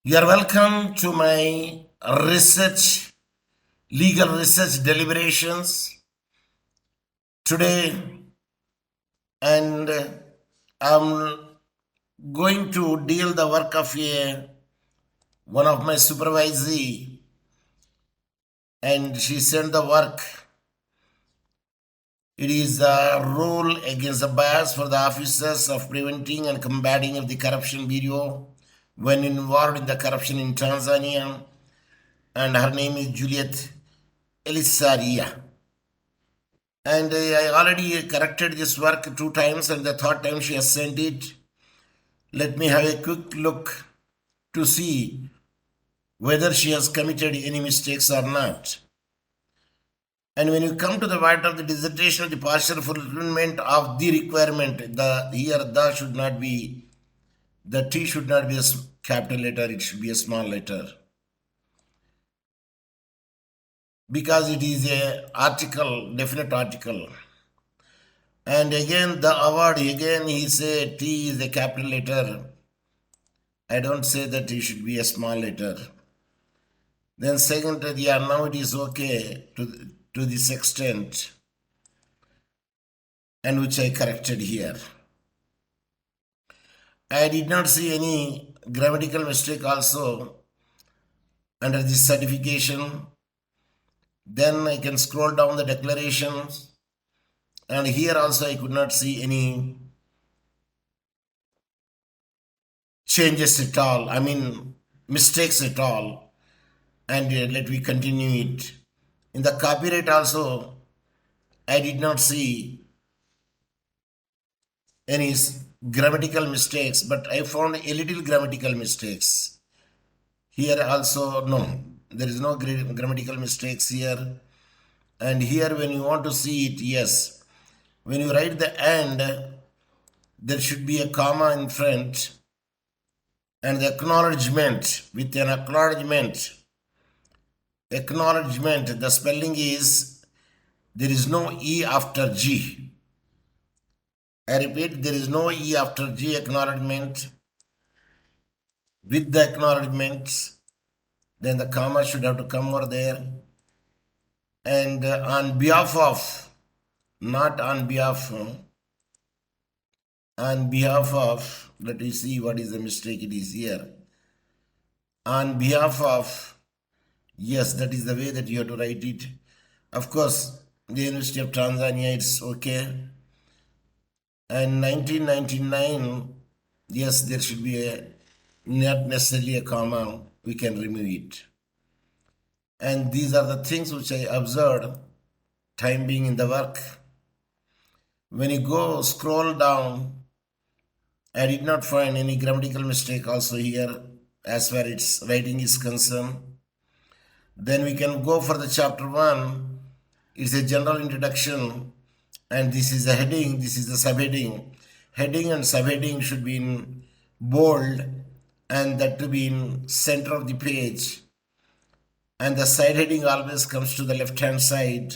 You are welcome to my legal research deliberations today, and I'm going to deal the work of one of my supervisee, and she sent the work. It is a rule against the bias for the officers of preventing and combating of the corruption bureau when involved in the corruption in Tanzania, and her name is Juliet Elisaria. And I already corrected this work 2 times, and the third time she has sent it. Let me have a quick look to see whether she has committed any mistakes or not. And when you come to the matter of the dissertation, the partial fulfillment of the requirement, the should not be, the T should not be a capital letter, it should be a small letter. Because it is a article, definite article. And again, the award, again he said T is a capital letter. I don't say that it should be a small letter. Then second, yeah, now it is okay to this extent, and which I corrected here. I did not see any grammatical mistake also under this certification. Then I can scroll down the declarations, and here also I could not see any changes at all, mistakes at all. And let me continue it. In the copyright also, I did not see any grammatical mistakes, but I found a little grammatical mistakes. Here also, no, there is no grammatical mistakes here. And here when you want to see it, yes, when you write the and, there should be a comma in front, and the acknowledgement, with an acknowledgement, the spelling is, there is no E after G. I repeat, there is no E after G, acknowledgement. With the acknowledgement, then the comma should have to come over there. And on behalf of, not on behalf of, on behalf of, let me see what is the mistake it is here. On behalf of, yes, that is the way that you have to write it. Of course, the University of Tanzania, it's okay. And 1999, yes, there should be not necessarily a comma, we can remove it. And these are the things which I observed, time being in the work. When you go scroll down, I did not find any grammatical mistake also here as far as writing is concerned. Then we can go for the chapter 1. It's a general introduction, and this is a heading, this is the subheading. Heading and subheading should be in bold, and that to be in center of the page. And the side heading always comes to the left hand side,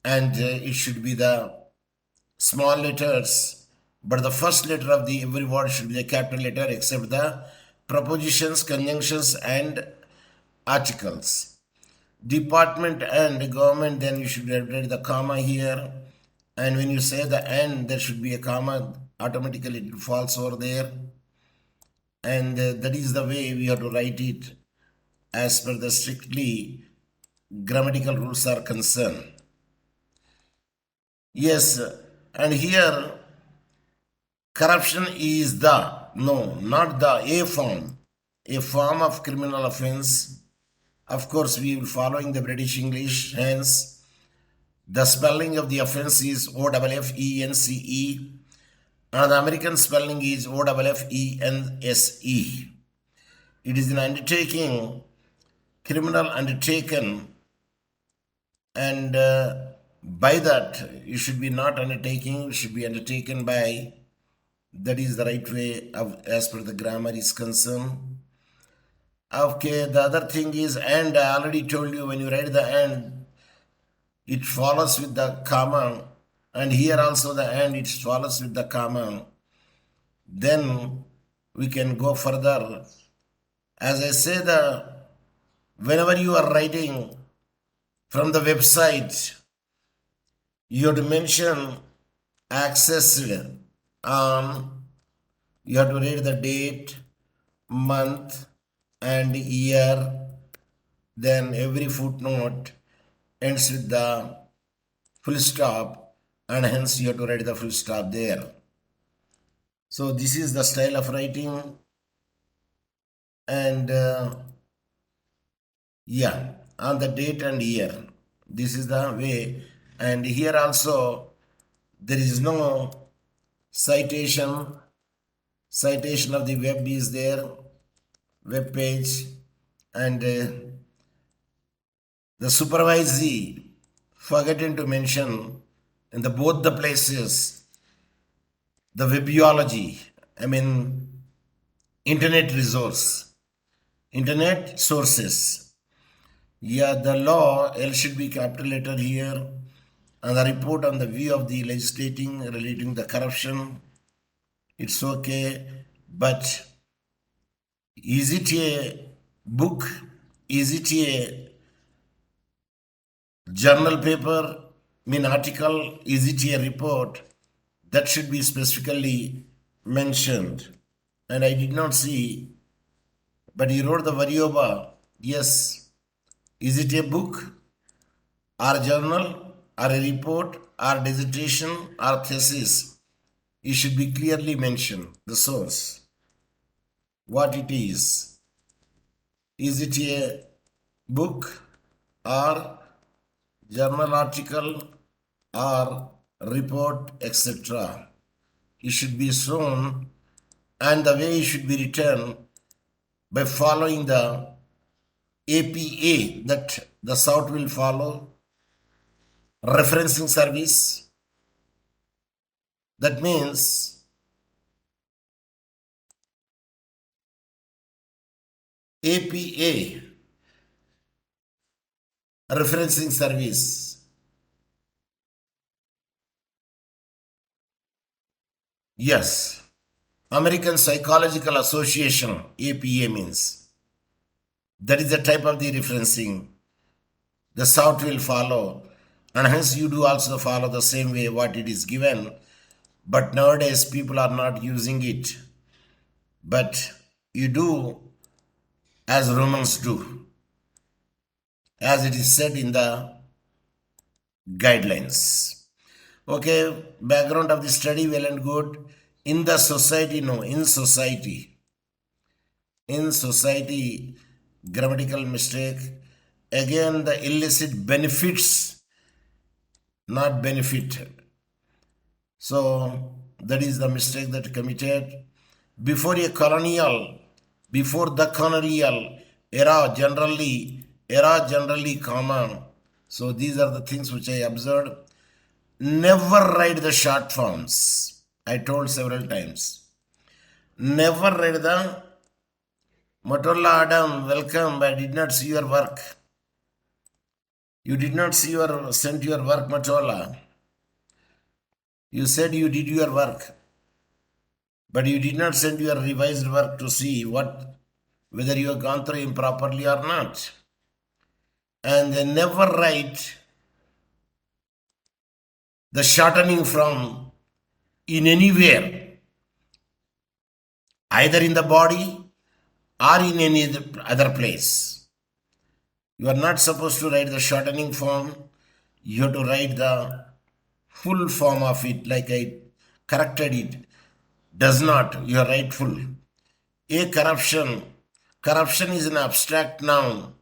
and it should be the small letters, but the first letter of the every word should be a capital letter except the prepositions, conjunctions, and articles. Department and government, then you should write the comma here, and when you say the and, there should be a comma, automatically it falls over there. And that is the way we have to write it as per the strictly grammatical rules are concerned. Yes, and here corruption is not a form of criminal offense. Of course, we will following the British English, hence the spelling of the offense is OFFENCE, and the American spelling is OFFENSE. It is an undertaking, criminal undertaken, and by that, it should be not undertaking, it should be undertaken by. That is the right way of, as per the grammar is concerned. Okay, the other thing is and. I already told you when you write the and, it follows with the comma, and here also the and, it follows with the comma. Then we can go further As I say, whenever you are writing from the website, you have to mention accessed on, you have to write the date, month, and year. Then every footnote ends with the full stop, and hence you have to write the full stop there. So this is the style of writing, and yeah, on the date and year, this is the way. And here also there is no citation of the web is there, web page, and the supervisee forgotten to mention in the both the places the webiology, I mean internet sources. Yeah, the law, L should be capital letter here, and the report on the view of the legislating relating the corruption. It's okay, but is it a book? Is it a journal paper? Article? Is it a report? That should be specifically mentioned. And I did not see, but he wrote the Varioba. Yes. Is it a book, or journal, or a report, or dissertation, or thesis? It should be clearly mentioned, the source, what it is. Is it a book, or journal article, or report, etc.? It should be shown, and the way it should be written by following the APA that the South will follow, referencing service. That means APA, referencing service. Yes, American Psychological Association, APA means. That is the type of the referencing the South will follow, and hence you do also follow the same way what it is given. But nowadays people are not using it, but you do as Romans do, as it is said in the guidelines. Okay, background of the study, well and good. In the society, no, in society, grammatical mistake. Again, the illicit benefits, not benefited. So that is the mistake that committed. Before the colonial era, generally common. So these are the things which I observed. Never write the short forms. I told several times. Never write the Motorola Adam, welcome. I did not see your work. You did not send your work, Motorola. You said you did your work, but you did not send your revised work to see whether you have gone through improperly or not. And they never write the shortening from in anywhere, either in the body or in any other place. You are not supposed to write the shortening form. You have to write the full form of it, like I corrected it. Does not. You write full. A corruption. Corruption is an abstract noun.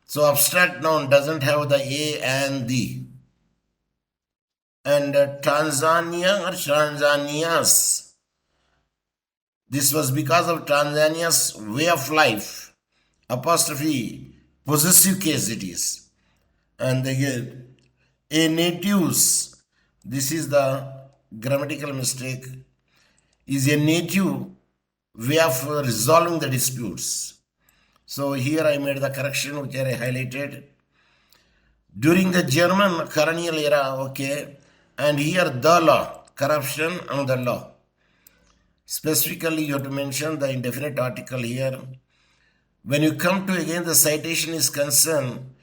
So abstract noun doesn't have the A and the. And Tanzania or Tanzanias. This was because of Tanzania's way of life. Apostrophe. Possessive case it is. And again, a natives, this is the grammatical mistake, is a native way of resolving the disputes. So here I made the correction which I highlighted. During the German colonial era, okay, and here the law, corruption and the law. Specifically, you have to mention the indefinite article here. When you come to again the citation is concerned,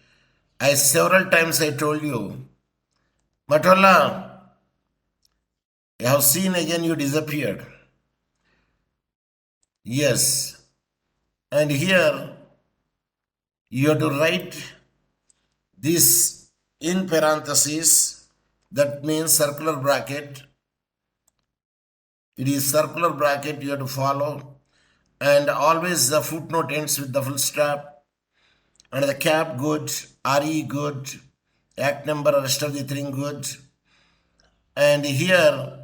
several times I told you, Matola, I have seen again you disappeared. Yes. And here you have to write this in parenthesis, that means circular bracket. It is circular bracket you have to follow, and always the footnote ends with the full stop, and the cap good, RE good, act number, rest of the thing good. And here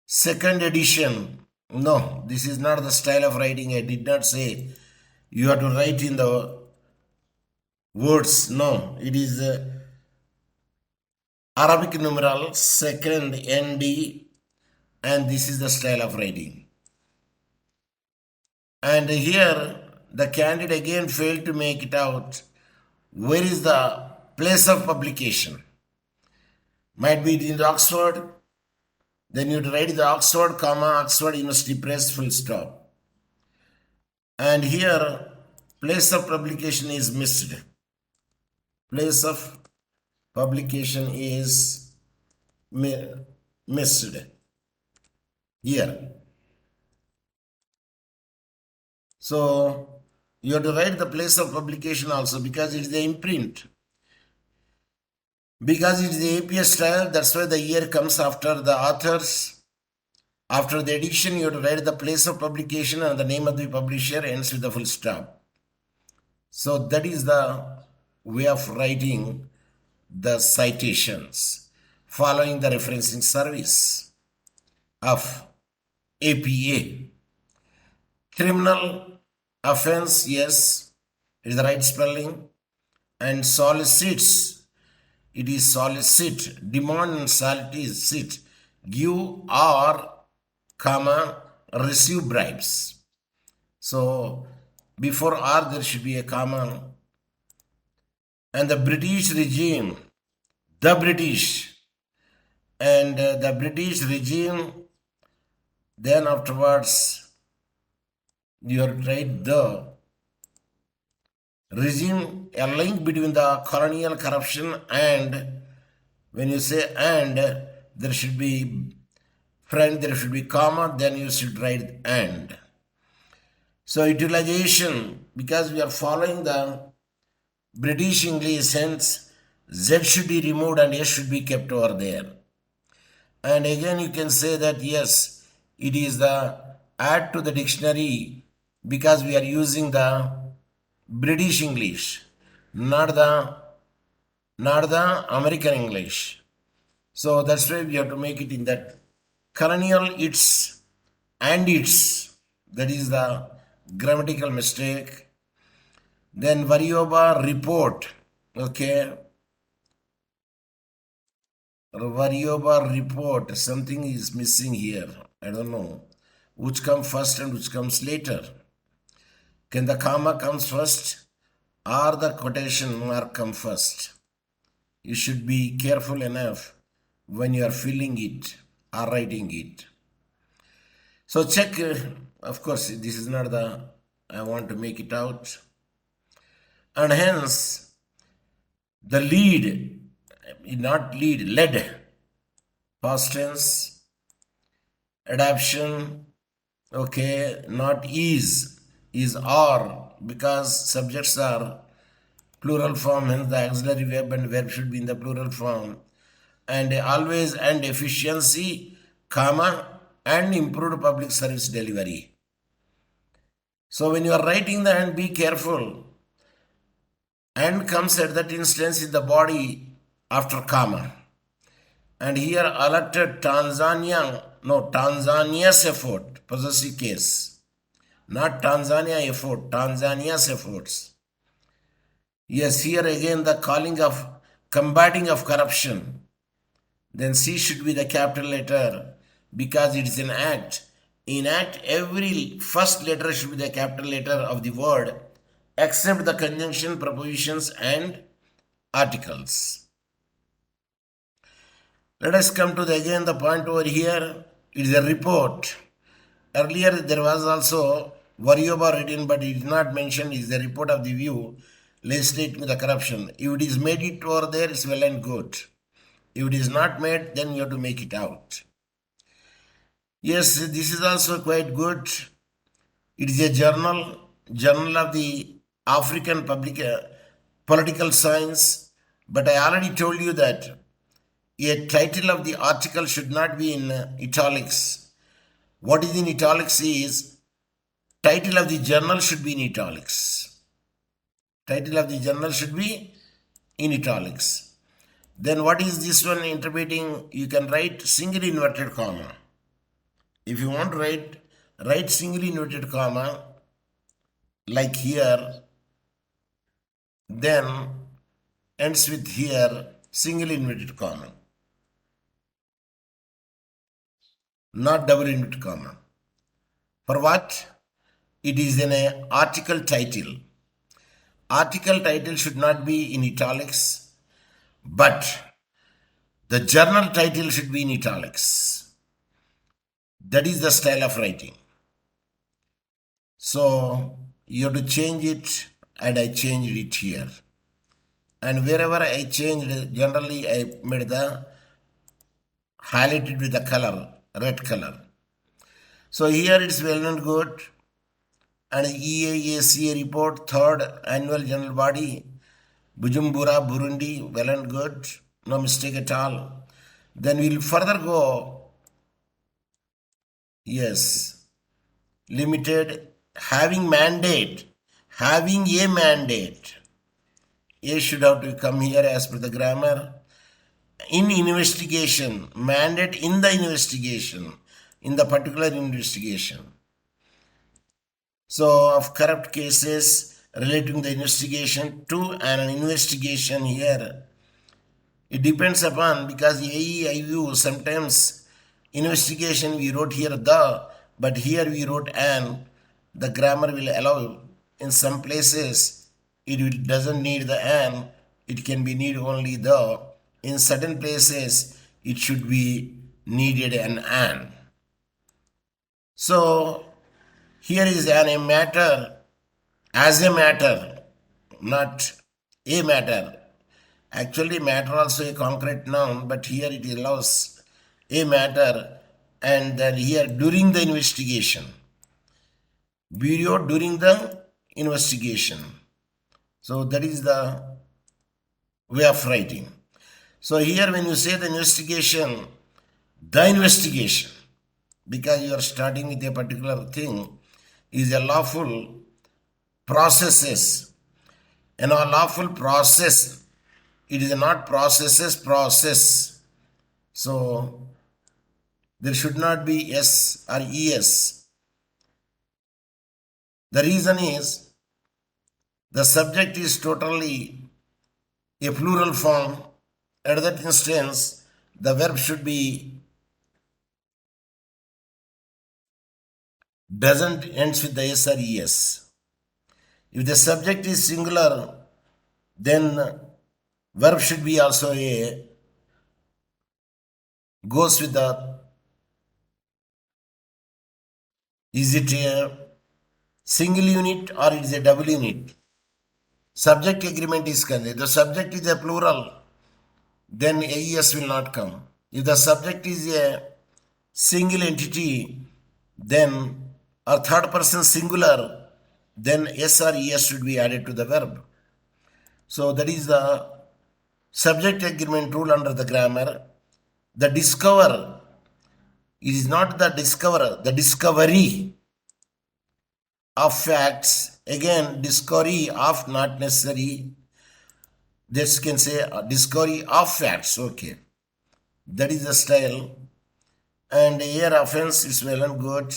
second edition, no, this is not the style of writing. I did not say you have to write in the words. No, it is Arabic numeral second ND, and this is the style of writing. And here the candidate again failed to make it out. Where is the place of publication? Might be in the Oxford. Then you write the Oxford, comma, Oxford University Press, full stop. And here place of publication is missed. Place of publication is missed here. So you have to write the place of publication also, because it is the imprint. Because it is the APS style, that's why the year comes after the authors. After the edition, you have to write the place of publication, and the name of the publisher ends with the full stop. So that is the way of writing the citations following the referencing service of APA. Criminal offense, yes, it is the right spelling. And solicits, it is solicit, demand and solicit, give or, comma, receive bribes. So before or there should be a comma. And the British regime, the British, and the British regime, then afterwards you write the regime, a link between the colonial corruption, and when you say and, there should be friend, there should be comma, then you should write and. So utilization, because we are following the British English, hence Z should be removed and S should be kept over there. And again you can say that yes, it is the add to the dictionary, because we are using the British English, not the American English. So that's why we have to make it in that colonial its and its. That is the grammatical mistake. Then Varioba report. Okay. Varioba report. Something is missing here. I don't know. Which comes first and which comes later. Can the comma comes first or the quotation mark come first? You should be careful enough when you are filling it or writing it. So check, of course, this is not the, I want to make it out. And hence, the lead, not lead, led, past tense, adaption, okay, not is are, because subjects are plural form, hence the auxiliary verb and verb should be in the plural form. And always and efficiency, comma, and improved public service delivery. So when you are writing the and, be careful. And comes at that instance in the body after comma. And here alerted Tanzania's effort, possessive case. Not Tanzania effort, Tanzania's efforts. Yes, here again the calling of combating of corruption. Then C should be the capital letter, because it is an act. In act, every first letter should be the capital letter of the word, except the conjunction, prepositions and articles. Let us come to again the point over here. It is a report. Earlier there was also worry about written, but it is not mentioned, is the report of the view legislating the corruption. If it is made it over there, it's well and good. If it is not made, then you have to make it out. Yes, this is also quite good. It is a journal of the African political science. But I already told you that a title of the article should not be in italics. What is in italics is title of the journal should be in italics. Title of the journal should be in italics. Then what is this one interpreting? You can write single inverted comma. If you want to write single inverted comma like here, then ends with here single inverted comma, not double inverted comma. For what? It is an article title. Article title should not be in italics, but the journal title should be in italics. That is the style of writing. So you have to change it, and I changed it here. And wherever I changed, generally I made the highlighted with the color, red color. So here it's well and good. And EAACA report, third annual general body, Bujumbura, Burundi, well and good, no mistake at all. Then we'll further go, yes, limited, having a mandate. A should have to come here as per the grammar. In investigation, mandate in the investigation, in the particular investigation. So, of corrupt cases relating the investigation to an investigation here, it depends upon, because AEIU sometimes investigation we wrote here the, but here we wrote an. The grammar will allow. In some places it doesn't need the an, it can be need only the. In certain places it should be needed an. So here is a matter, as a matter, not a matter. Actually matter also a concrete noun, but here it allows a matter, and then here during the investigation. Bureau during the investigation. So that is the way of writing. So here when you say the investigation, because you are starting with a particular thing, is a lawful processes. And a lawful process, it is not processes, process. So there should not be S or ES. The reason is the subject is totally a plural form. At that instance, the verb should be doesn't ends with the S or ES. If the subject is singular, then verb should be also a goes with the, is it a single unit or it is a double unit? Subject agreement is considered. If the subject is a plural, then AES will not come. If the subject is a single entity, then or third person singular, then S or ES should be added to the verb. So that is the subject agreement rule under the grammar. The discover, it is not the discoverer, the discovery of facts. Again, discovery of, not necessary. This can say discovery of facts. Okay, that is the style. And here offense is well and good.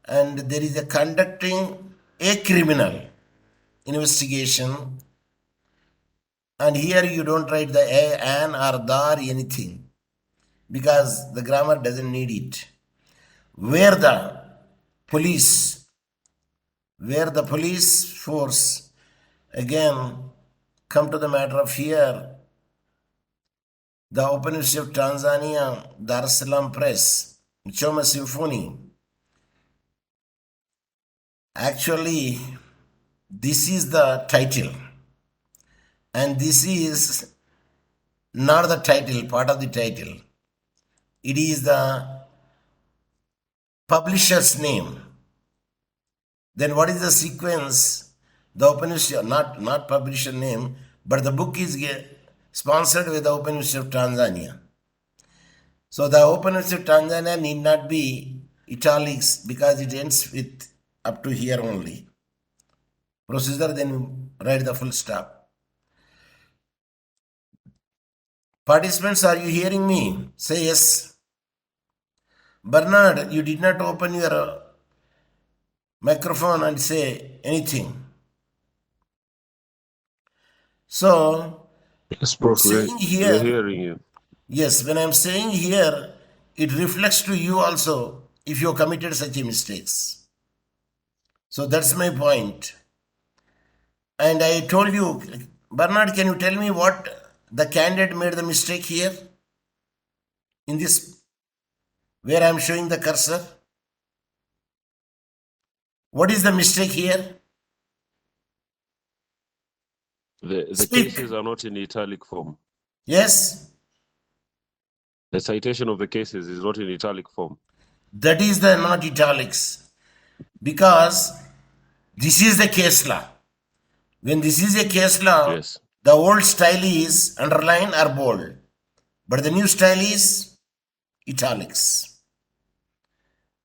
And there is a conducting a criminal investigation. And here you don't write the a, an, or the, or anything, because the grammar doesn't need it. Where the police force, again, come to the matter of here, the Open University of Tanzania, Dar es Salaam Press, Choma Symphony. Actually, this is the title, and this is not the title, part of the title. It is the publisher's name. Then what is the sequence? The Open University, not publisher name, but the book is sponsored with the Open University of Tanzania. So the Open University of Tanzania need not be italics because it ends with up to here only. Procedure, then write the full stop. Participants, are you hearing me? Say yes. Bernard, you did not open your microphone and say anything. So, Yes, Prof. saying We're here, hearing you. yes, when I'm saying here, it reflects to you also if you committed such a mistakes. So that's my point. And I told you, Bernard, can you tell me what the candidate made the mistake here? In this, where I'm showing the cursor? What is the mistake here? The Speak. cases are not in italic form. Yes? The citation of the cases is not in italic form. That is the not italics. Because this is the case law. When this is a case law, Yes. the old style is underline or bold. But the new style is italics.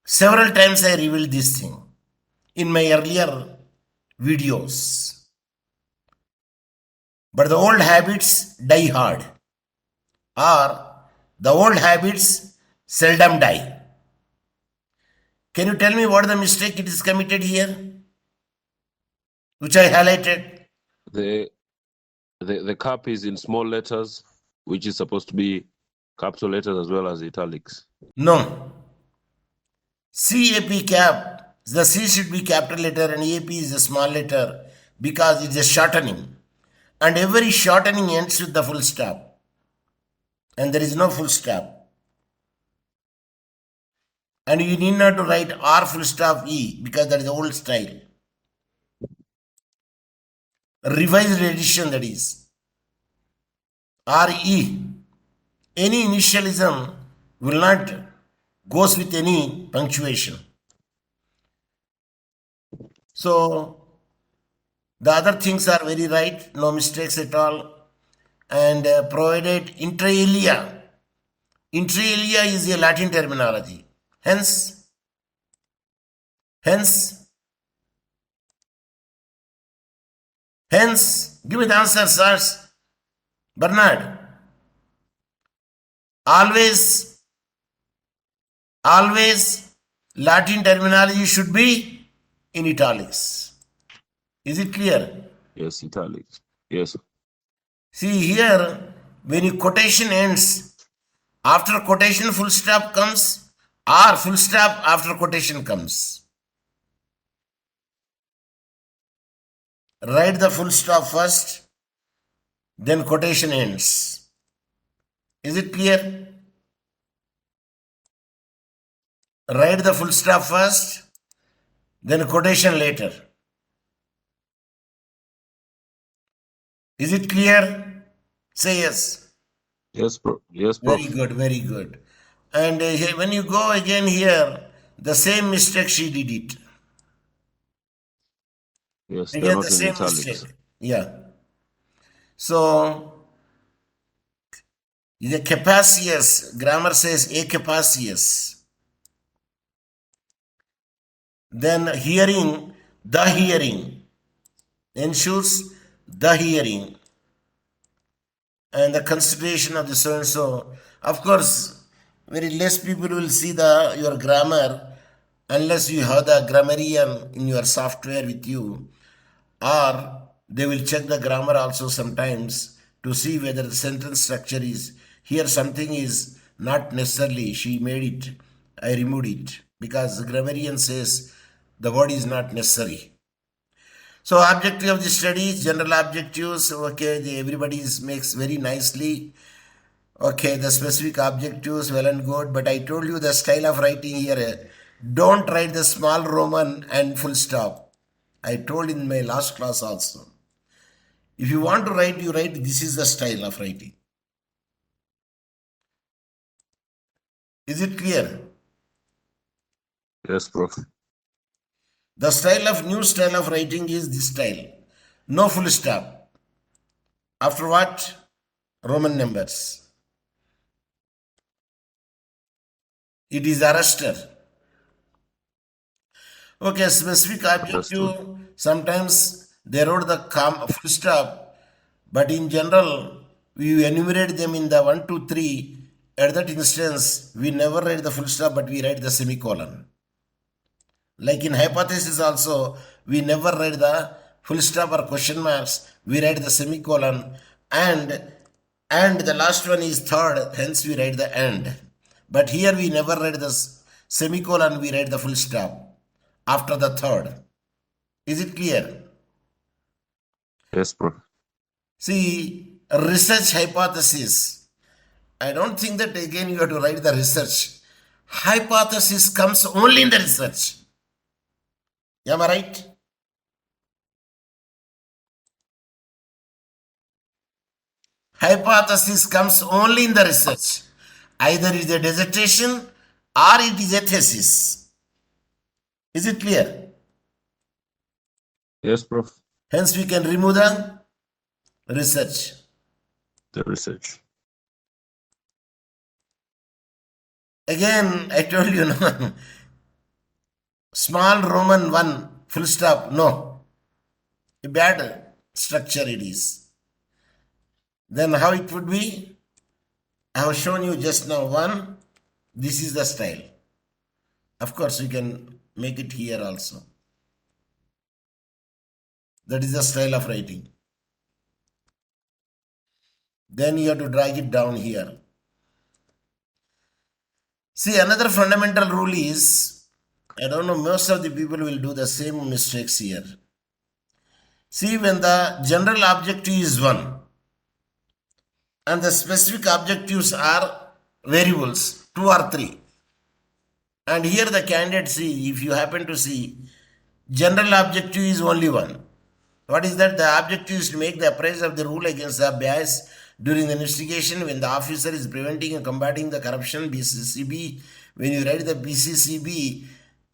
Several times I revealed this thing in my earlier videos. But the old habits die hard, or the old habits seldom die. Can you tell me what the mistake it is committed here, which I highlighted? The cap is in small letters, which is supposed to be capital letters as well as italics. No. CAP cap, the C should be capital letter and AP is a small letter because it's a shortening. And every shortening ends with the full stop. And there is no full stop. And you need not to write R full stop E because that is the old style. Revised edition, that is. RE. Any initialism will not goes with any punctuation. So the other things are very right, no mistakes at all. And provided inter alia. Inter alia is a Latin terminology. Hence, give me the answer, sirs. Bernard. Always Latin terminology should be in italics. Is it clear? Yes, italics. Yes. See here, when your quotation ends, after quotation full stop comes, or full stop after quotation comes. Write the full stop first, then quotation ends. Is it clear? Write the full stop first, then quotation later. Is it clear? Say yes. Yes, Prof. Yes, Prof. Very good, very good. And when you go again here, the same mistake she did it. Yes, they're Again, not the in same italics. mistake. Yeah. So, the capacious, grammar says a capacious. Then hearing, the hearing, ensures the hearing. And the consideration of the so and so. Of course, very less people will see your grammar unless you have the grammarian in your software with you, or they will check the grammar also sometimes to see whether the sentence structure is here. Something is not necessarily she made it, I removed it, because the grammarian says the word is not necessary. So objective of the study is general objectives. Okay, everybody makes very nicely. Okay, the specific objectives, well and good. But I told you the style of writing here Don't write the small Roman and full stop. I told in my last class also. If you want to write, you write. This is the style of writing. Is it clear? Yes, Prof. The new style of writing is this style. No full stop. After what? Roman numbers. It is arrested. Okay, specific Understood. objective. Sometimes they wrote the full stop, but in general, we enumerate them in the 1, 2, 3. At that instance, we never write the full stop, but we write the semicolon. Like in hypothesis also, we never write the full stop or question marks. We write the semicolon, and the last one is third. Hence, we write the end. But here we never write the semicolon. We write the full stop after the third. Is it clear? Yes, Prof. See, research hypothesis. I don't think that again you have to write the research. Hypothesis comes only in the research. Am I right? Hypothesis comes only in the research. Either it is a dissertation or it is a thesis. Is it clear? Yes, Prof. Hence we can remove the research. The research. Again, I told you, no. Small Roman 1, full stop, no. A bad structure it is. Then how it would be? I have shown you just now 1. This is the style. Of course, we can make it here also. That is the style of writing. Then you have to drag it down here. See, another fundamental rule is, I don't know, most of the people will do the same mistakes here. See, when the general objective is 1 and the specific objectives are variables 2 or 3, and here the candidate, see, if you happen to see, general objective is only 1. What is that? The objective is to make the appraise of the rule against the bias during the investigation when the officer is preventing and combating the corruption, BCCB. When you write the BCCB,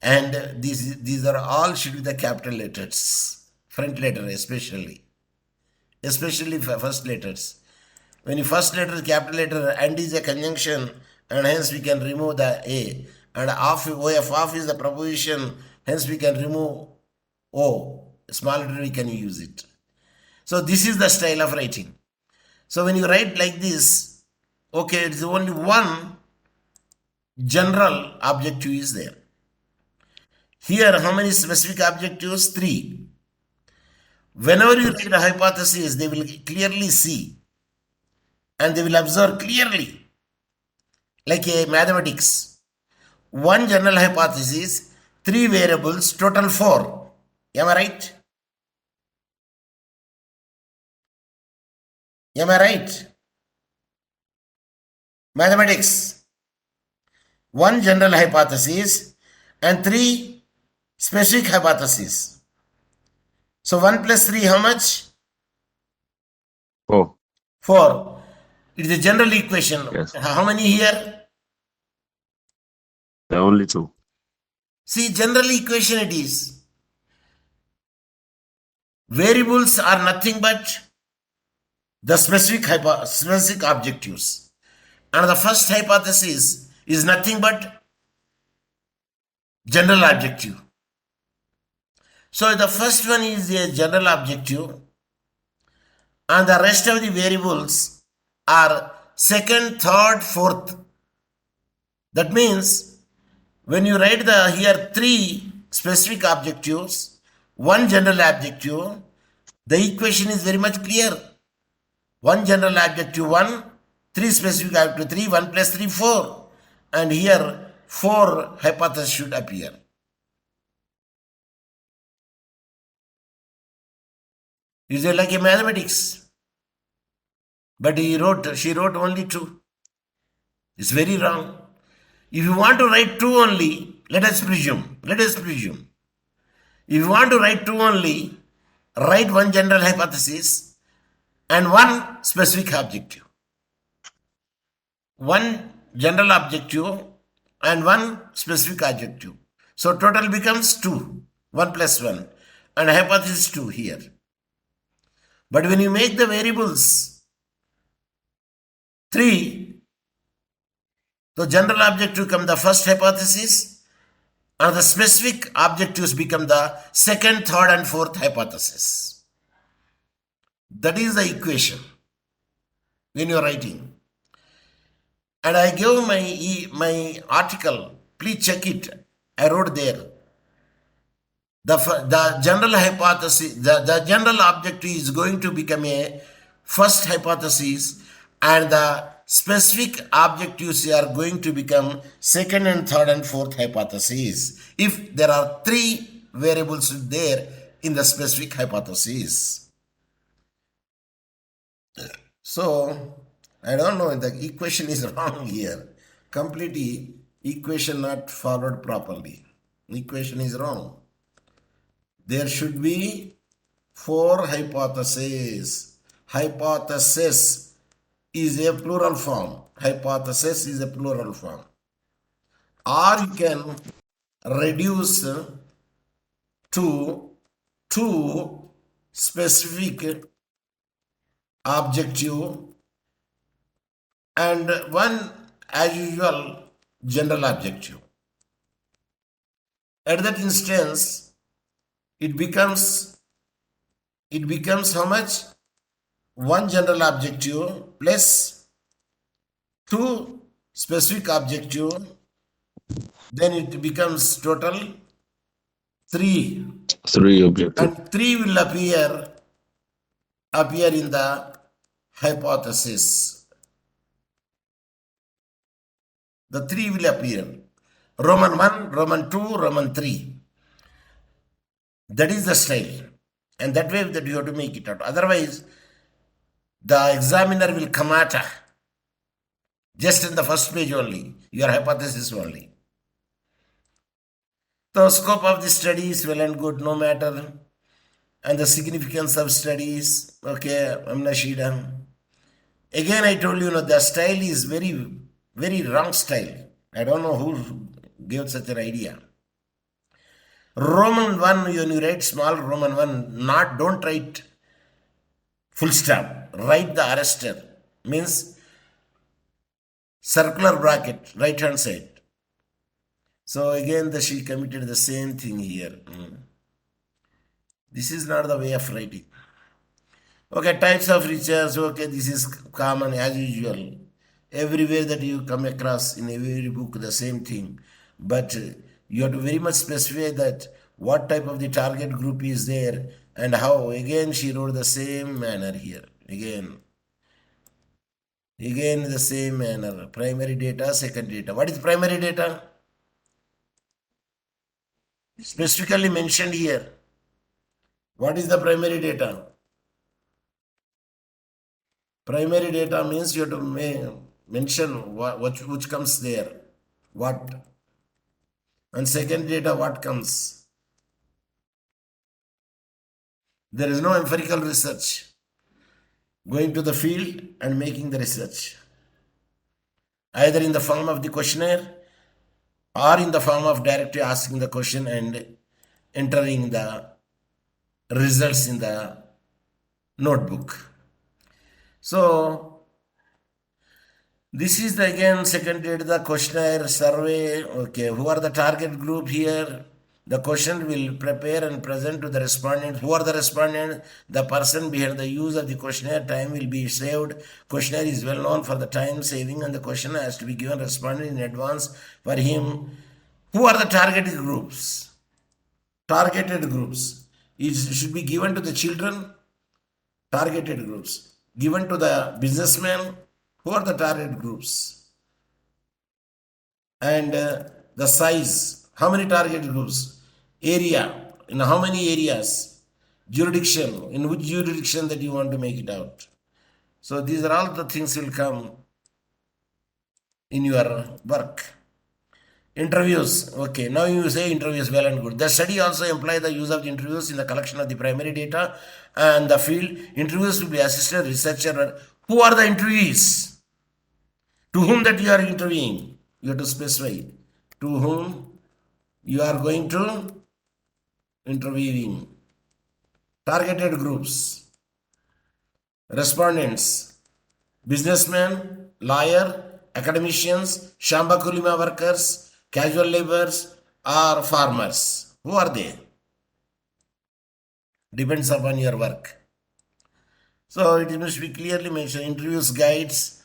and these are all should be the capital letters, front letter especially for first letters. When you first letter is capital letter and is a conjunction, and hence we can remove the A, and off is the preposition, hence we can remove O. Small letter we can use it. So this is the style of writing. So when you write like this, okay, it's only 1 general objective is there. Here, how many specific objectives? 3. Whenever you write a hypothesis, they will clearly see and they will observe clearly, like a mathematics. 1 general hypothesis, 3 variables, total 4. Am I right? Am I right? Mathematics. 1 general hypothesis and 3 specific hypothesis. So 1 plus 3, how much? 4. 4. It is a general equation. Yes. How many here? There are only 2. See, general equation it is. Variables are nothing but the specific objectives. And the first hypothesis is nothing but general objective. So the first one is a general objective and the rest of the variables are second, third, fourth. That means when you write here 3 specific objectives, 1 general objective, the equation is very much clear. 1 general objective 1, 3 specific objective 3, 1 plus 3, 4. And here 4 hypotheses should appear. Is it like a mathematics? But she wrote only 2. It's very wrong. If you want to write 2 only, Let us presume. If you want to write true only, write one general hypothesis and one specific objective. One general objective and one specific objective. So total becomes 2, 1 plus 1, and hypothesis 2 here. But when you make the variables 3, the general objective become the first hypothesis, and the specific objectives become the second, third, and fourth hypothesis. That is the equation when you are writing. And I gave my article. Please check it. I wrote there. The general hypothesis, the general objective is going to become a first hypothesis, and the specific objectives are going to become second and third and fourth hypotheses if there are 3 variables there in the specific hypothesis. So I don't know, the equation is wrong here. Completely equation not followed properly. Equation is wrong. There should be 4 hypotheses. Hypothesis is a plural form. Hypothesis is a plural form. Or you can reduce to 2 specific objective and 1, as usual, general objective. At that instance, it becomes how much? 1 general objective plus 2 specific objective, then it becomes total 3. 3 objectives. And 3 will appear in the hypothesis. The 3 will appear. Roman 1, Roman 2, Roman 3. That is the style. And that way that you have to make it out. Otherwise, the examiner will come at just in the first page only, your hypothesis only. The scope of the study is well and good, no matter. And the significance of studies, okay, Amnashida. Again, I told you, the style is very, very wrong style. I don't know who gave such an idea. Roman 1, when you write small Roman 1, don't write full stop. Write the arrestor. Means circular bracket, right hand side. So again, she committed the same thing here. This is not the way of writing. Okay, types of research. Okay, this is common as usual. Everywhere that you come across in every book, the same thing. But you have to very much specify that what type of the target group is there and how. Again, she wrote the same manner here. Again the same manner. Primary data, second data. What is primary data? Specifically mentioned here. What is the primary data? Primary data means you have to mention which comes there. What? And second data, what comes? There is no empirical research. Going to the field and making the research. Either in the form of the questionnaire or in the form of directly asking the question and entering the results in the notebook. So this is again second data, the questionnaire survey. Okay, who are the target group here? The question will prepare and present to the respondent. Who are the respondents? The person behind the use of the questionnaire. Time will be saved. Questionnaire is well known for the time saving, and the question has to be given respondent in advance for him. Who are the targeted groups? Targeted groups. It should be given to the children. Targeted groups. Given to the businessmen. Who are the target groups? And the size. How many target groups? Area. In how many areas? Jurisdiction. In which jurisdiction that you want to make it out? So these are all the things will come in your work. Interviews. Okay, now you say interviews, well and good. The study also implies the use of the interviews in the collection of the primary data and the field. Interviews will be assisted researcher. Who are the interviewees? To whom that you are interviewing? You have to specify. To whom you are going to interviewing. Targeted groups. Respondents. Businessmen, lawyer, academicians, Shamba Kulima workers, casual laborers, or farmers. Who are they? Depends upon your work. So it must be clearly mentioned. Interviews guides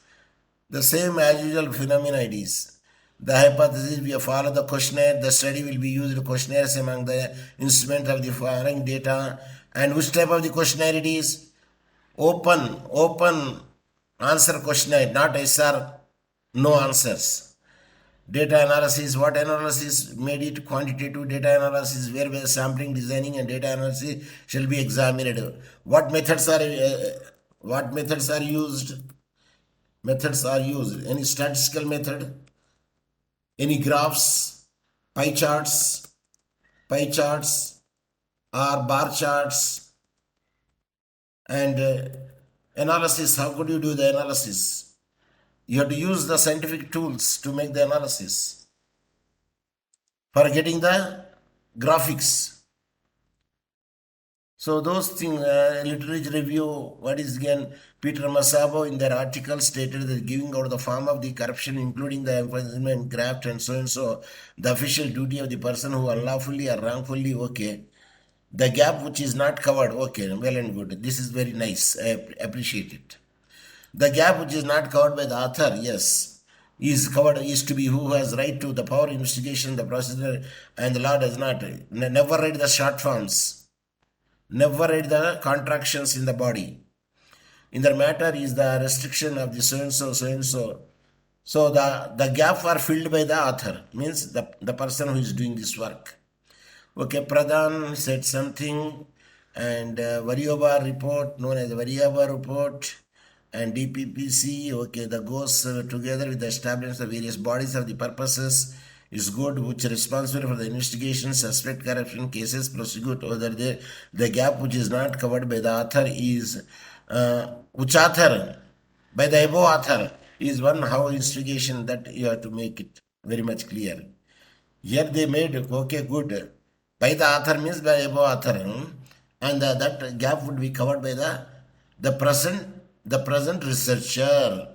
the same as usual phenomena it is. The hypothesis we follow the questionnaire. The study will be used questionnaires among the instrument of the following data. And which type of the questionnaire it is? Open answer questionnaire, not SR, no answers. Data analysis, what analysis made it? Quantitative data analysis, where sampling, designing, and data analysis shall be examined. What methods are used? Methods are used. Any statistical method? Any graphs? Pie charts? Or bar charts? And analysis, how could you do the analysis? You have to use the scientific tools to make the analysis for getting the graphics. So those things, literature review, what is again, Peter Masabo in their article stated that giving out the form of the corruption, including the imprisonment, graft, and so, the official duty of the person who unlawfully or wrongfully, okay. The gap which is not covered, okay, well and good. This is very nice. I appreciate it. The gap which is not covered by the author, yes, is covered, is to be who has right to the power, investigation, the procedure, and the law does not. Never read the short forms. Never read the contractions in the body. In the matter is the restriction of the so and so. So the gap are filled by the author, means the person who is doing this work. Okay, Pradhan said something, and Varioba report, known as Varioba report, and DPPC, okay, that goes together with the establishment of various bodies of the purposes is good, which are responsible for the investigation, suspect corruption cases, prosecute whether the gap which is not covered by the author is, which author? By the above author is one how investigation, that you have to make it very much clear. Here they made, okay, good. By the author means by above author. And that gap would be covered by the present researcher.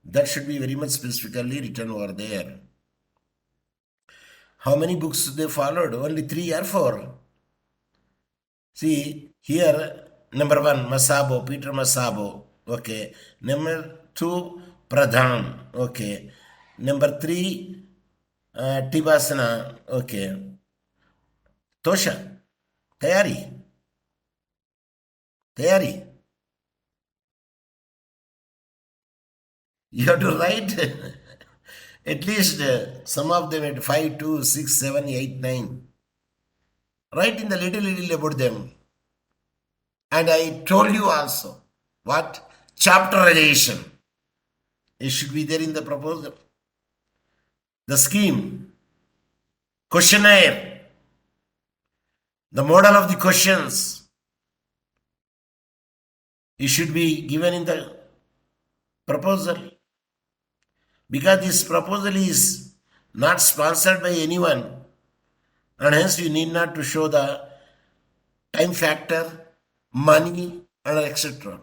That should be very much specifically written over there. How many books they followed? Only 3 or 4. See, here, number 1, Masabo, Peter Masabo. Okay. Number 2, Pradhan. Okay. Number 3, Tibasana. Okay. Tosha. Tayari. You have to write at least some of them at 5, 2, 6, 7, 8, 9. Write in the little about them. And I told you also, what? Chapterization. It should be there in the proposal. The scheme. Questionnaire. The model of the questions. It should be given in the proposal. Because this proposal is not sponsored by anyone, and hence you need not to show the time factor, money, and etc.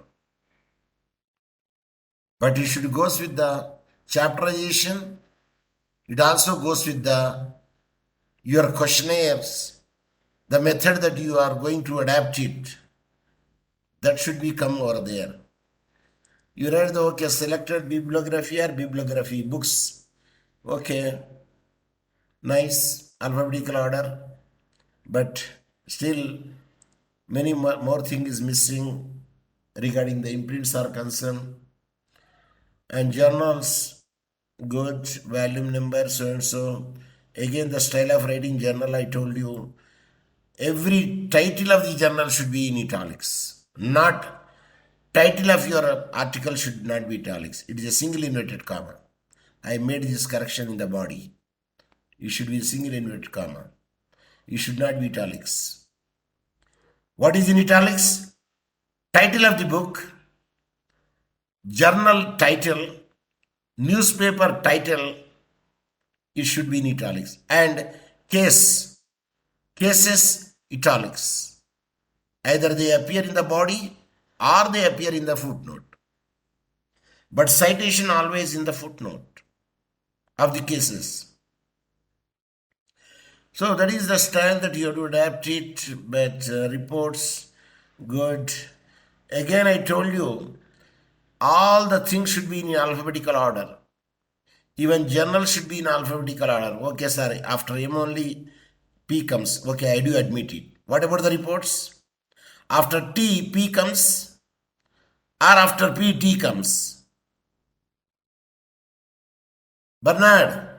But it should goes with the chapterization. It also goes with your questionnaires, the method that you are going to adapt it. That should be come over there. You read the, okay, selected bibliography or bibliography books. Okay, nice, alphabetical order, but still many more thing is missing regarding the imprints are concerned. And journals, good, volume number, so and so. Again, the style of writing journal, I told you, every title of the journal should be in italics. Not title of your article should not be italics. It is a single inverted comma. I made this correction in the body. It should be single inverted comma. It should not be italics. What is in italics? Title of the book, journal title, newspaper title, it should be in italics. And cases, italics. Either they appear in the body or they appear in the footnote. But citation always in the footnote of the cases. So that is the style that you have to adapt it, but reports, good. Again, I told you, all the things should be in alphabetical order. Even journal should be in alphabetical order. Okay, sir, after M only P comes. Okay, I do admit it. What about the reports? After T, P comes, or after P, T comes. Bernard,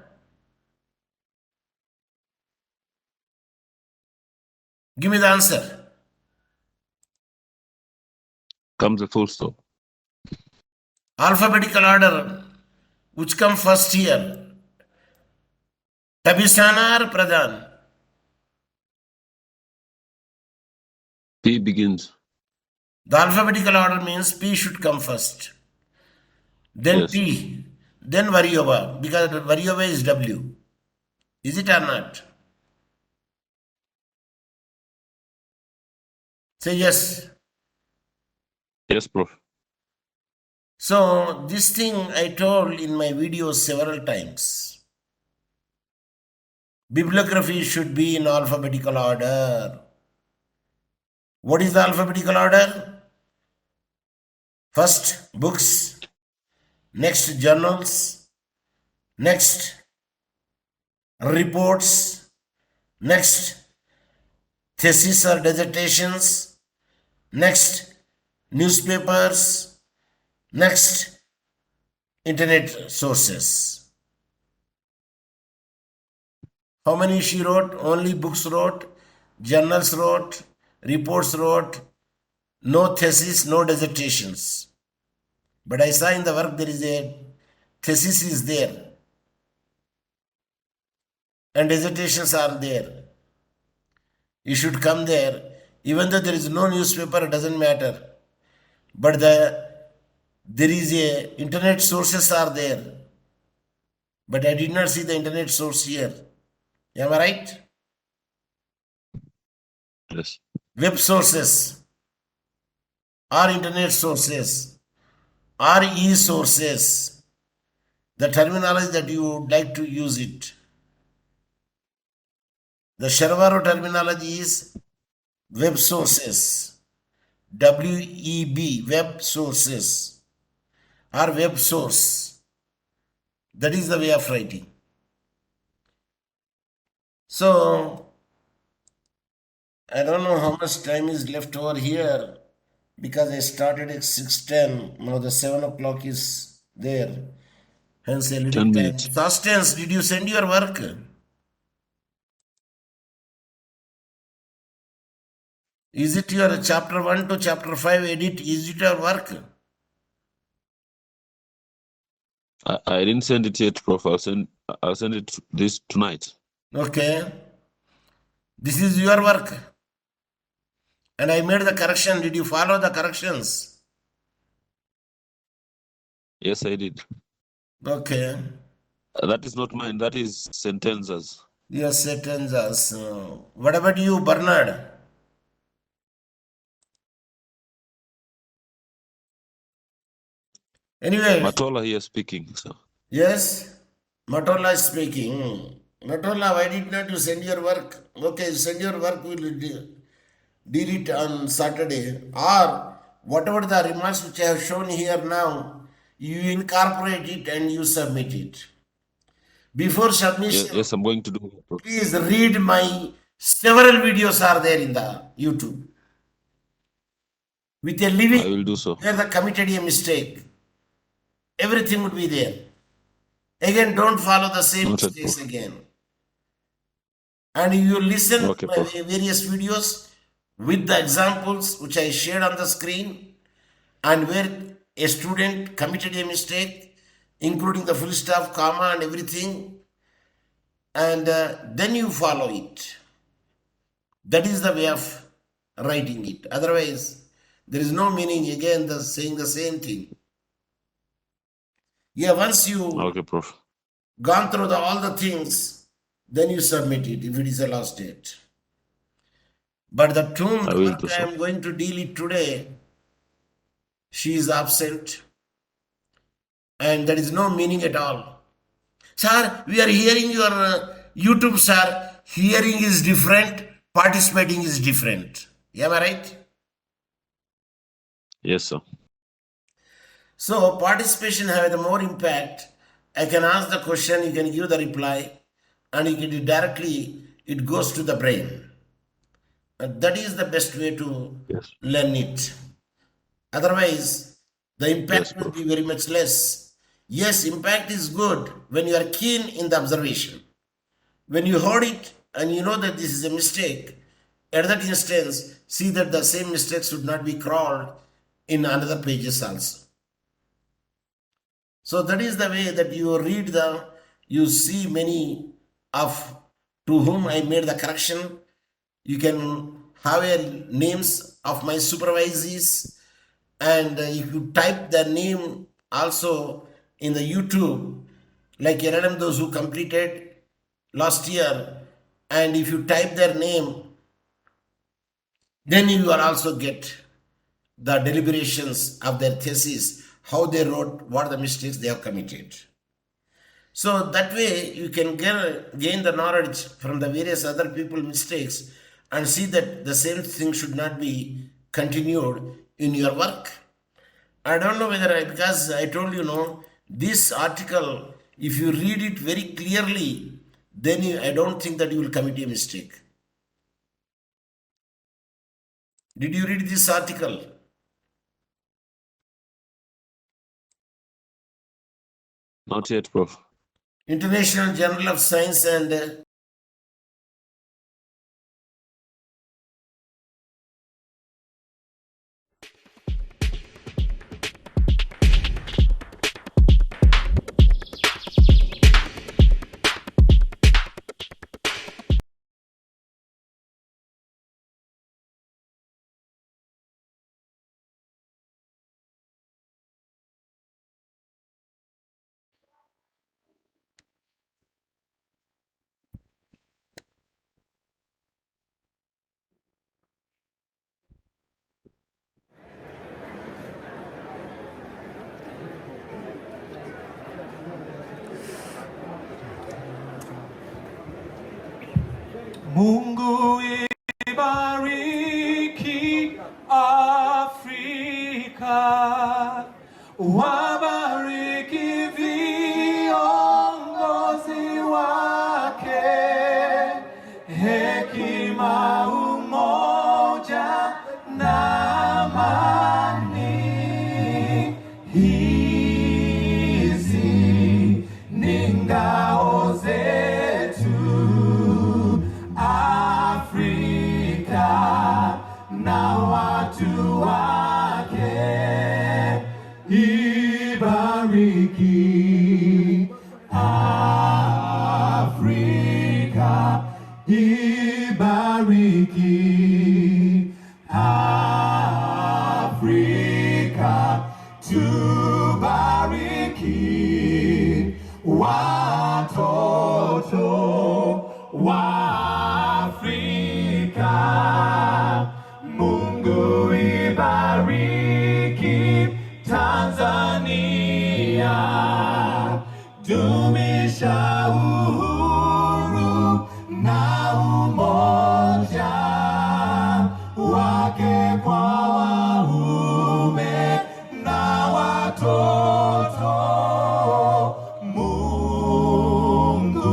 give me the answer. Comes a full stop. Alphabetical order, which come first here? Tabisana or Pradhan? P begins. The alphabetical order means P should come first. Then Yes. T. Then Varyova, because Varyova is W. Is it or not? Say yes. Yes, Prof. So this thing I told in my videos several times. Bibliography should be in alphabetical order. What is the alphabetical order? First books, next journals, next reports, next thesis or dissertations, next newspapers, next internet sources. How many she wrote? Only books wrote, journals wrote, reports wrote, no thesis, no dissertations. But I saw in the work there is a thesis is there and dissertations are there. You should come there. Even though there is no newspaper, it doesn't matter. But there is a internet sources are there. But I did not see the internet source here. Am I right? Yes. Web sources or internet sources or e-sources. The terminology that you would like to use it. The Sharvaro terminology is web sources. WEB, web sources or web source. That is the way of writing. So, I don't know how much time is left over here because I started at 6:10. Now the 7 o'clock is there. Hence a little 10 time. minutes. Substance, did you send your work? Is it your chapter 1 to chapter 5 edit? Is it your work? I didn't send it yet, Prof. I'll send it this tonight. Okay. This is your work. And I made the correction. Did you follow the corrections? Yes, I did. Okay. That is not mine. That is Sentenza's. Your sentences. What about you, Bernard? Anyway, Matola here speaking. So yes, Matola is speaking. Matola, why did not you send your work? Okay, send your work. We'll deal it on Saturday. Or whatever the remarks which I have shown here now, you incorporate it and you submit it. Before submission, yes, I'm going to do it, Prof. please read my several videos are there in the YouTube. With a I living, will do so. where they committed a mistake. Everything would be there. Again, don't follow the same Noted, mistakes Prof. again. And you listen Okay, my Prof. various videos with the examples which I shared on the screen and where a student committed a mistake, including the full stop, comma and everything. and then you follow it. That is the way of writing it. Otherwise, there is no meaning again saying the same thing. Yeah, once you Okay, Prof. gone through all the things, then you submit it if it is a last date. But the tune I will what do I so. am going to deal it today, she is absent, and there is no meaning at all. Sir, we are hearing your YouTube, sir. Hearing is different, participating is different. Am I right? Yes, sir. So participation have the more impact. I can ask the question, you can give the reply, and you can directly it goes to the brain. And that is the best way to Yes. learn it. Otherwise, the Yes, impact will be Prof. very much less. Yes, impact is good when you are keen in the observation. When you heard it and you know that this is a mistake, at that instance, see that the same mistake should not be crawled in another pages also. So that is the way that you read you see many of to whom I made the correction. You can have names of my supervisees, and if you type the name also in the YouTube, like LLM those who completed last year, and if you type their name, then you will also get the deliberations of their thesis, how they wrote, what the mistakes they have committed. So that way you can gain the knowledge from the various other people mistakes and see that the same thing should not be continued in your work. I don't know whether because I told you no, this article, if you read it very clearly, then I don't think that you will commit a mistake. Did you read this article? Not yet, Prof. International Journal of Science and Mungu ibariki Afrika, wabariki viongozi wake, hekima, umoja na amani. Hizi ni ngao zetu Afrika na watu wake. Ibariki Afrika, ibariki Afrika, tubariki watoto wa Afrika. Mungu ibariki Tanzania, dumisha uhuru na umoja wake kwa waume na watoto. Mungu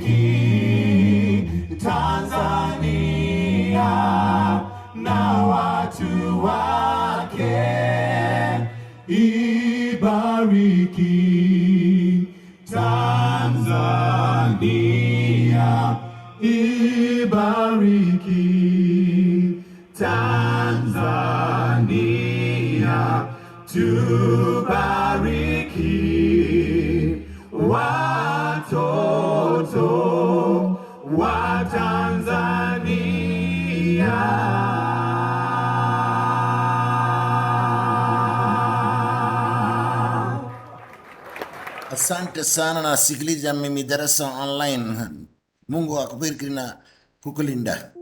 ibariki Tanzania na watu wake. Ibariki Tanzania, ibariki Tanzania, tubariki Asante sana na sikiliza mimi darasa online. Mungu akubariki na kukulinda.